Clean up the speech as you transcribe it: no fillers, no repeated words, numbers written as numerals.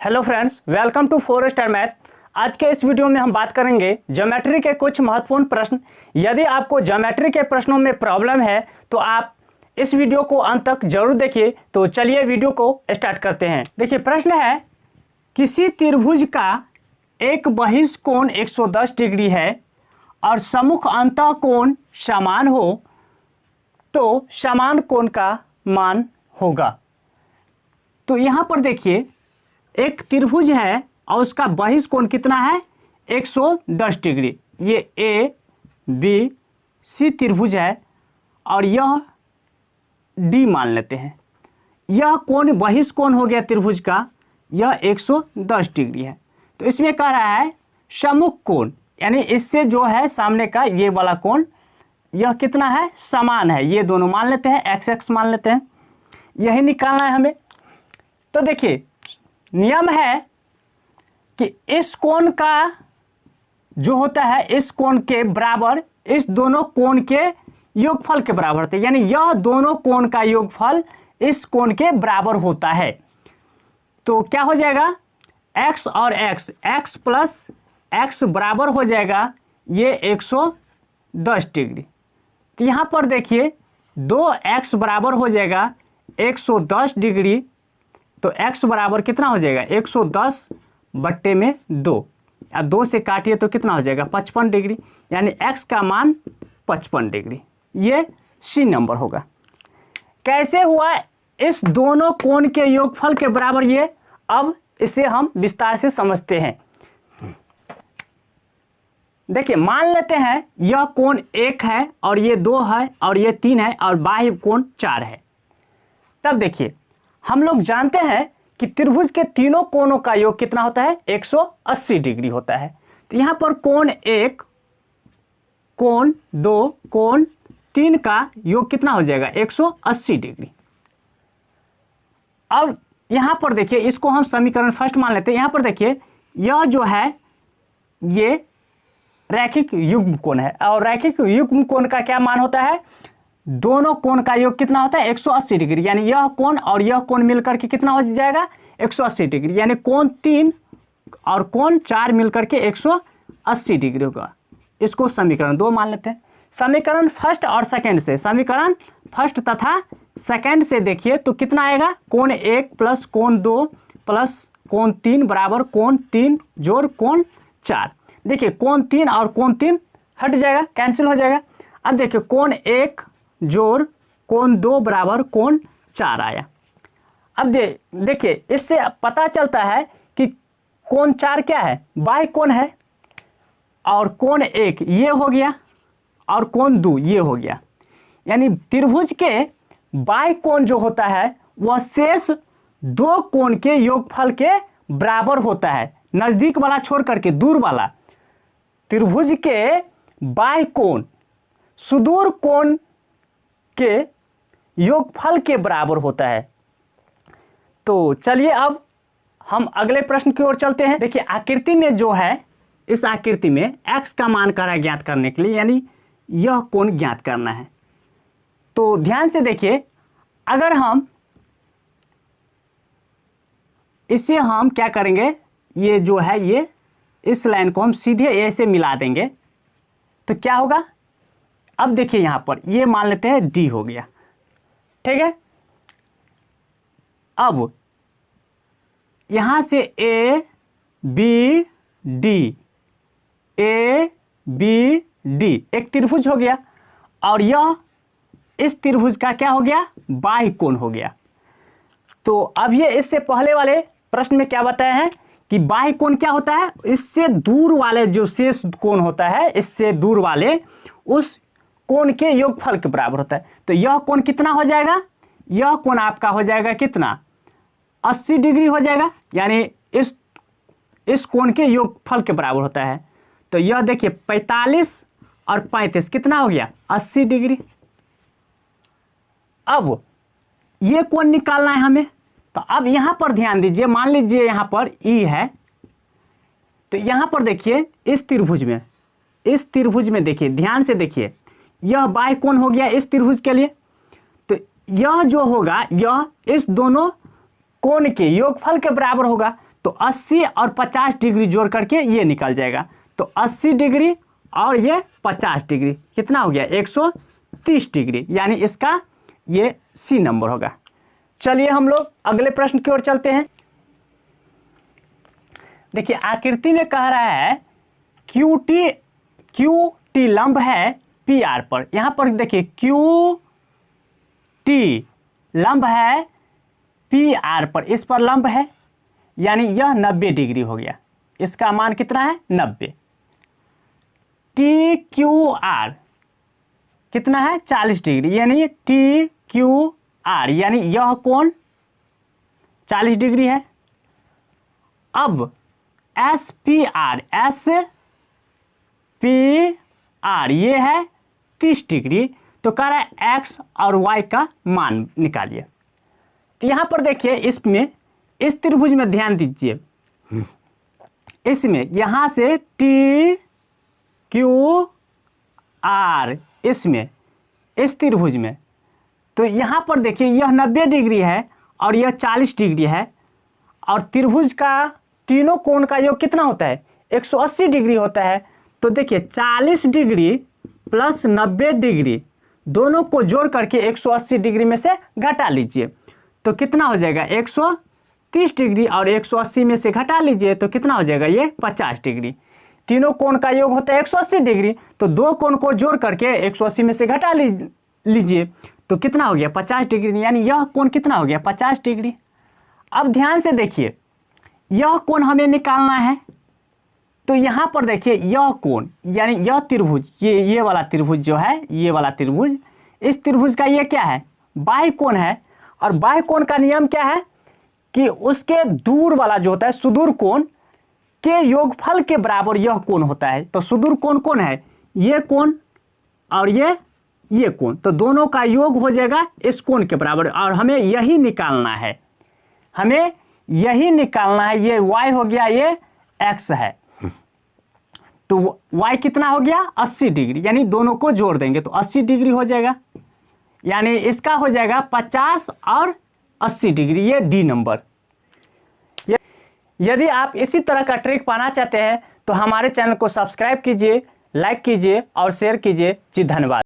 Hello friends, welcome to 4 star math. आज के इस वीडियो में हम बात करेंगे ज्योमेट्री के कुछ महत्वपूर्ण प्रश्न। यदि आपको ज्योमेट्री के प्रश्नों में प्रॉब्लम है तो आप इस वीडियो को अंत तक जरूर देखिए। तो चलिए वीडियो को स्टार्ट करते हैं। देखिए, प्रश्न है किसी त्रिभुज का एक बहिष्ठ कोण 110 डिग्री है और सम्मुख अंतः कोण समान हो तो समान कोण का मान होगा। तो यहाँ पर देखिए, एक त्रिभुज है और उसका बहिष्ठ कोण कितना है 110 डिग्री। ये ए बी सी त्रिभुज है और यह डी मान लेते हैं। यह कोण बहिष्ठ कोण हो गया त्रिभुज का, यह 110 डिग्री है। तो इसमें कह रहा है सम्मुख कोण, यानी इससे जो है सामने का ये वाला कोण, यह कितना है, समान है। ये दोनों मान लेते हैं, एक्स एक्स मान लेते हैं, यही निकालना है हमें। तो देखिए, नियम है कि इस कोण का जो होता है इस कोण के बराबर इस दोनों कोण के योगफल के बराबर होता है, यानी यह दोनों कोण का योगफल इस कोण के बराबर होता है। तो क्या हो जाएगा, x और x, x प्लस x बराबर हो जाएगा ये 110 डिग्री। तो यहाँ पर देखिए 2x बराबर हो जाएगा 110 डिग्री। तो x बराबर कितना हो जाएगा 110 बट्टे में 2, या 2 से काटिए तो कितना हो जाएगा 55 डिग्री, यानी x का मान 55 डिग्री। ये सी नंबर होगा। कैसे हुआ इस दोनों कोण के योगफल के बराबर ये, अब इसे हम विस्तार से समझते हैं। देखिए, मान लेते हैं यह कोण 1 है और ये 2 है और ये 3 है और बाह्य कोण 4 है। तब देखिए, हम लोग जानते हैं कि त्रिभुज के तीनों कोणों का योग कितना होता है 180 डिग्री होता है। तो यहाँ पर कोण 1, कोण 2, कोण 3 का योग कितना हो जाएगा 180 डिग्री। अब यहाँ पर देखिए, इसको हम समीकरण फर्स्ट मान लेते हैं। यहाँ पर देखिए, यह जो है ये रैखिक युग्म कोण है और रैखिक युग्म कोण का क्या मान होता है, दोनों कोण का योग कितना होता है 180 डिग्री, यानी यह कोण और यह कोण मिलकर के कितना हो जाएगा 180 डिग्री, यानी कोण 3 और कोण 4 मिलकर के 180 डिग्री होगा। इसको समीकरण 2 मान लेते हैं। समीकरण फर्स्ट और सेकंड से, समीकरण फर्स्ट तथा सेकंड से देखिए तो कितना आएगा, कोण 1 प्लस कोण 2 प्लस कोण 3 बराबर कोण 3 जोड़ कोण 4। देखिए, कोण 3 और कोण 3 हट जाएगा, कैंसिल हो जाएगा। अब देखिए, कोण 1 जोड़ कोण 2 बराबर कोण 4 आया। अब देखिए, इससे पता चलता है कि कोण 4 क्या है, बाह्य कोण है, और कोण 1 ये हो गया और कोण 2 ये हो गया। यानी त्रिभुज के बाह्य कोण जो होता है वह शेष दो कोण के योगफल के बराबर होता है, नजदीक वाला छोड़ करके दूर वाला। त्रिभुज के बाह्य कोण सुदूर कोण के योगफल के बराबर होता है। तो चलिए अब हम अगले प्रश्न की ओर चलते हैं। देखिए, आकृति में जो है, इस आकृति में x का मान करा है ज्ञात करने के लिए, यानी यह कोण ज्ञात करना है। तो ध्यान से देखिए, अगर हम इसे हम क्या करेंगे, ये जो है ये इस लाइन को हम सीधे ऐसे मिला देंगे तो क्या होगा। अब देखिए, यहां पर ये मान लेते हैं d हो गया, ठीक है। अब यहां से a b d, a b d एक त्रिभुज हो गया और यह इस त्रिभुज का क्या हो गया, बाह्य कोण हो गया। तो अब ये इससे पहले वाले प्रश्न में क्या बताया है कि बाह्य कोण क्या होता है, इससे दूर वाले जो शेष कोण होता है, इससे दूर वाले उस कोण के योगफल के बराबर होता है। तो यह कोण कितना हो जाएगा, यह कोण आपका हो जाएगा कितना 80 डिग्री हो जाएगा, यानी इस कोण के योगफल के बराबर होता है। तो यह देखिए 45 और 35 कितना हो गया 80 डिग्री। अब ये कोण निकालना है हमें। तो अब यहां पर ध्यान दीजिए, मान लीजिए यहां पर E है, तो यहां पर देखिए इस त्रिभुज में देखिए, ध्यान से देखिए, यह बाह्य कोण हो गया इस त्रिभुज के लिए। तो यह जो होगा, यह इस दोनों कोण के योगफल के बराबर होगा। तो 80 और 50 डिग्री जोड़ करके ये निकल जाएगा। तो 80 डिग्री और ये 50 डिग्री कितना हो गया 130 डिग्री, यानी इसका ये सी नंबर होगा। चलिए हम लोग अगले प्रश्न की ओर चलते हैं। देखिए आकृति में कह रहा है क्यू टी लंब है पी आर पर। यहां पर देखिए क्यू टी लंब है पी आर पर, इस पर लंब है, यानी यह 90 डिग्री हो गया। इसका मान कितना है 90। टी क्यू आर कितना है 40 डिग्री, यानी टी क्यू आर यानी यह कोण 40 डिग्री है। अब एस पी आर ये है 30 डिग्री। तो कह रहा है एक्स और वाई का मान निकालिए। तो यहां पर देखिए इसमें इस त्रिभुज में ध्यान दीजिए, इसमें यहां से टी क्यू आर इसमें इस त्रिभुज में, तो यहां पर देखिए यह 90 डिग्री है और यह 40 डिग्री है, और त्रिभुज का तीनों कोण का योग कितना होता है 180 डिग्री होता है। तो देखिए 40 डिग्री प्लस 90 डिग्री दोनों को जोड़ करके 180 डिग्री में से घटा लीजिए, तो कितना हो जाएगा 130 डिग्री, और 180 में से घटा लीजिए तो कितना हो जाएगा ये 50 डिग्री। तीनों कोण का योग होता है 180 डिग्री, तो दो कोण को जोड़ करके 180 में से घटा लीजिए तो कितना हो गया 50 डिग्री, यानी यह कोण कितना हो गया 50 डिग्री। अब ध्यान से देखिए यह कोण हमें निकालना है, तो यहाँ पर देखिए यह कोण यानी यह त्रिभुज, ये वाला त्रिभुज जो है, ये वाला त्रिभुज, इस त्रिभुज का ये क्या है बाह्य कोण है। और बाह्य कोण का नियम क्या है कि उसके दूर वाला जो होता है सुदूर कोण के योगफल के बराबर यह कोण होता है। तो सुदूर कोण कौन है ये कोण और ये कोण, तो दोनों का योग हो जाएगा इस कोण के बराबर, और हमें यही निकालना है, हमें यही निकालना है। ये y हो गया, ये x है, तो y कितना हो गया 80 डिग्री, यानी दोनों को जोड़ देंगे तो 80 डिग्री हो जाएगा, यानी इसका हो जाएगा 50 और 80 डिग्री, ये डी नंबर। यदि आप इसी तरह का ट्रिक पाना चाहते हैं तो हमारे चैनल को सब्सक्राइब कीजिए, लाइक कीजिए और शेयर कीजिए। जी धन्यवाद।